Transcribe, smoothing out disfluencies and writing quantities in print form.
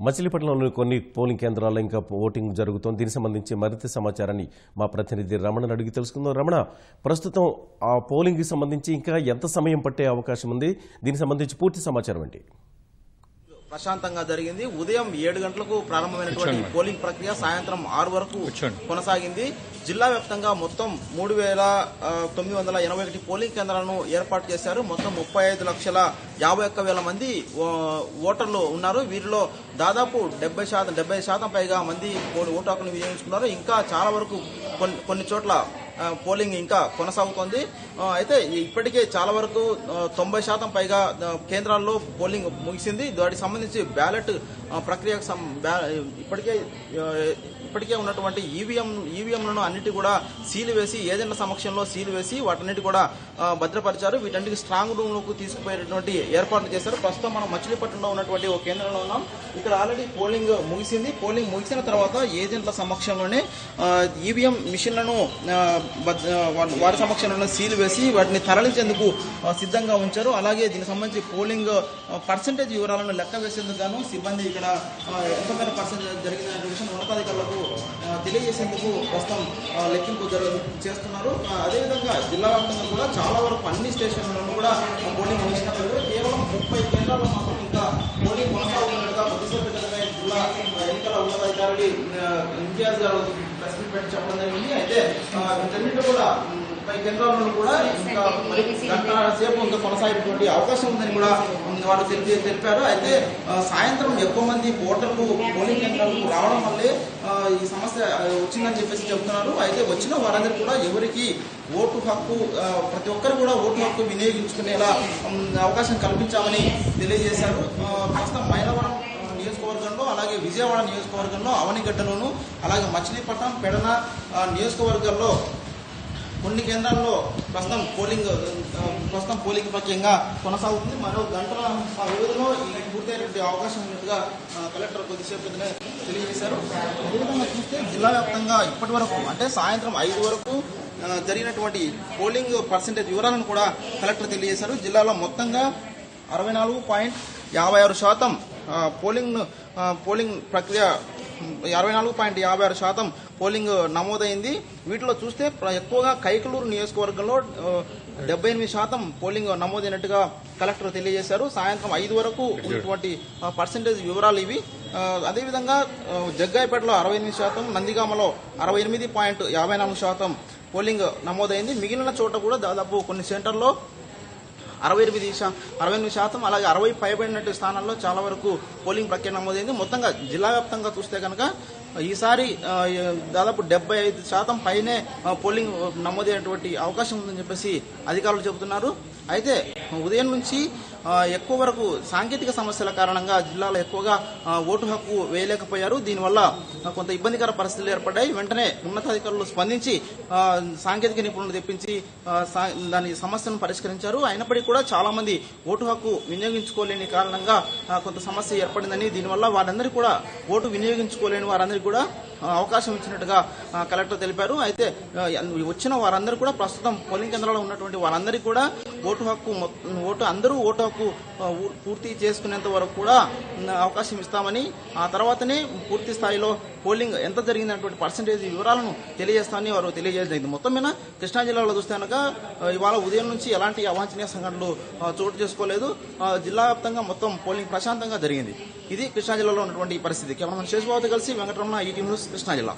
మచిలీపట్నంలోని కొన్ని పోలింగ్ కేంద్రాల్లో ఇంకా ఓటింగ్ జరుగుతోంది. దీనికి సంబంధించి మరింత సమాచారాన్ని మా ప్రతినిధి రమణను అడిగి తెలుసుకుందాం. రమణ, ప్రస్తుతం ఆ పోలింగ్కి సంబంధించి ఇంకా ఎంత సమయం పట్టే అవకాశం ఉంది? దీనికి సంబంధించి పూర్తి సమాచారం ఏంటి? ప్రశాంతంగా జరిగింది. ఉదయం 7 గంటలకు ప్రారంభమైనటువంటి పోలింగ్ ప్రక్రియ సాయంత్రం 6 వరకు కొనసాగింది. జిల్లా వ్యాప్తంగా మొత్తం 3,981 పోలింగ్ కేంద్రాలను ఏర్పాటు చేశారు. మొత్తం 35,51,000 మంది ఓటర్లు ఉన్నారు. వీరిలో దాదాపు 70% పైగా మంది ఓటు హక్కును వినియోగించుకున్నారు. ఇంకా చాలా వరకు కొన్ని చోట్ల పోలింగ్ ఇంకా కొనసాగుతోంది. అయితే ఇప్పటికే చాలా వరకు 90% పైగా కేంద్రాల్లో పోలింగ్ ముగిసింది. దానికి సంబంధించి బ్యాలెట్ ప్రక్రియకు ఇప్పటికే ఉన్నటువంటి ఈవీఎంలను అన్నిటి కూడా సీలు వేసి ఏజెంట్ల సమక్షంలో సీలు వేసి వాటన్నిటి కూడా భద్రపరిచారు. వీటన్నిటికి స్ట్రాంగ్ రూమ్ లకు తీసుకుపోయేటువంటి ఏర్పాట్లు చేశారు. ప్రస్తుతం మనం మచిలీపట్నంలో ఉన్నటువంటి ఒక కేంద్రంలో ఉన్నాం. ఇక్కడ ఆల్రెడీ పోలింగ్ ముగిసింది. పోలింగ్ ముగిసిన తర్వాత ఏజెంట్ల సమక్షంలోనే ఈవీఎం మిషన్లను వారి సమక్షంలో సీలు వేసి వాటిని తరలించేందుకు సిద్ధంగా ఉంచారు. అలాగే దీనికి సంబంధించి పోలింగ్ పర్సెంటేజ్ వివరాలను లెక్క వేసేందుకు గాను సిబ్బంది ఇక్కడ ఎంత మేర పర్సెంటేజ్ జరిగిన విషయం ఉన్నతాధికారులకు తెలియజేసేందుకు ప్రస్తుతం లెక్కింపు చేస్తున్నారు. అదేవిధంగా జిల్లా వ్యాప్తంగా కూడా చాలా వరకు అన్ని స్టేషన్లను కూడా పోలింగ్ ముగిసినట్లు కేవలం 30 కేంద్రాల్లో మాత్రం ఇంకా పోలింగ్ కొనసాగుతున్నట్టుగా కొద్దిసేపటిగా జిల్లా ఎన్నికల ఉన్నతాధికారి ఇంతియాజ్ గారు ప్రెస్ మీట్ పెట్టి చెప్పడం జరిగింది. అయితే వీటన్నింటిలో కూడా 30 కేంద్రాలను కూడా ఇంకా మరి గంట సేపు ఇంకా కొనసాగేటువంటి అవకాశం ఉందని కూడా వారు తెలిపారు. అయితే సాయంత్రం ఎక్కువ మంది ఓటర్లు పోలింగ్ కేంద్రాలకు రావడం వల్లే ఈ సమస్య వచ్చిందని చెప్పేసి చెబుతున్నారు. అయితే వచ్చిన వారందరూ కూడా ఎవరికి ఓటు హక్కు ప్రతి ఒక్కరు కూడా ఓటు హక్కు వినియోగించుకునేలా అవకాశం కల్పించామని తెలియజేశారు. ప్రస్తుతం మైలవరం నియోజకవర్గంలో అలాగే విజయవాడ నియోజకవర్గంలో అవనిగడ్డలోను అలాగే మచిలీపట్నం పెడన నియోజకవర్గాల్లో కొన్ని కేంద్రాల్లో ప్రస్తుతం పోలింగ్ ప్రక్రియంగా కొనసాగుతుంది. మరో గంటల వ్యవధిలో ఈ పూర్తయ్యేటువంటి అవకాశం ఉన్నట్టుగా కలెక్టర్ కొద్దిసేపు తెలియజేశారు. అదేవిధంగా చూస్తే జిల్లా వ్యాప్తంగా ఇప్పటి వరకు అంటే సాయంత్రం 5 వరకు జరిగినటువంటి పోలింగ్ పర్సెంటేజ్ వివరాలను కూడా కలెక్టర్ తెలియజేశారు. జిల్లాలో మొత్తంగా 64.56% పోలింగ్ ప్రక్రియ 64.56% పోలింగ్ నమోదైంది. వీటిలో చూస్తే ఎక్కువగా కైకలూరు నియోజకవర్గంలో 78% పోలింగ్ నమోదైనట్టుగా కలెక్టర్ తెలియజేశారు. సాయంత్రం 5 వరకు ఉన్నటువంటి పర్సెంటేజ్ వివరాలు ఇవి. అదేవిధంగా జగ్గాయపేటలో 68%, నందిగామలో 68.54% పోలింగ్ నమోదైంది. మిగిలిన చోట కూడా దాదాపు కొన్ని సెంటర్లో 68%, అలాగే 60 పైబడినట్టు స్థానాల్లో చాలా వరకు పోలింగ్ ప్రక్రియ నమోదైంది. మొత్తంగా జిల్లా వ్యాప్తంగా చూస్తే కనుక ఈసారి దాదాపు 75% పైనే పోలింగ్ నమోదైనటువంటి అవకాశం ఉందని చెప్పేసి అధికారులు చెబుతున్నారు. అయితే ఉదయం నుంచి ఎక్కువ వరకు సాంకేతిక సమస్యల కారణంగా జిల్లాలో ఎక్కువగా ఓటు హక్కు వేయలేకపోయారు. దీనివల్ల కొంత ఇబ్బందికర పరిస్థితులు ఏర్పడ్డాయి. వెంటనే ఉన్నతాధికారులు స్పందించి సాంకేతిక నిపుణులు తెప్పించి దాని సమస్యను పరిష్కరించారు. అయినప్పటికీ కూడా చాలా మంది ఓటు హక్కు వినియోగించుకోలేని కారణంగా కొంత సమస్య ఏర్పడిందని, దీనివల్ల వారందరికీ కూడా ఓటు వినియోగించుకోలేని వారందరికీ కూడా అవకాశం ఇచ్చినట్టుగా కలెక్టర్ తెలిపారు. అయితే వచ్చిన వారందరూ కూడా ప్రస్తుతం పోలింగ్ కేంద్రాల్లో ఉన్నటువంటి వారందరికీ కూడా అందరూ ఓటు హక్కు పూర్తి చేసుకునేంత వరకు కూడా అవకాశం ఇస్తామని, ఆ తర్వాతనే పూర్తి స్థాయిలో పోలింగ్ ఎంత జరిగిందన్నటువంటి పర్సెంటేజ్ వివరాలను తెలియజేస్తామని వారు తెలియజేసింది. మొత్తం మీద కృష్ణా జిల్లాలో చూస్తే కనుక ఇవాళ ఉదయం నుంచి ఎలాంటి అవాంఛనీయ సంఘటనలు చోటు చేసుకోలేదు. జిల్లా వ్యాప్తంగా మొత్తం పోలింగ్ ప్రశాంతంగా జరిగింది. ఇది కృష్ణా జిల్లాలో ఉన్నటువంటి పరిస్థితి. కెమెరామెన్ శేషబాబుతో కలిసి వెంకటరమణ, ఈటీవీ న్యూస్, కృష్ణా జిల్లా.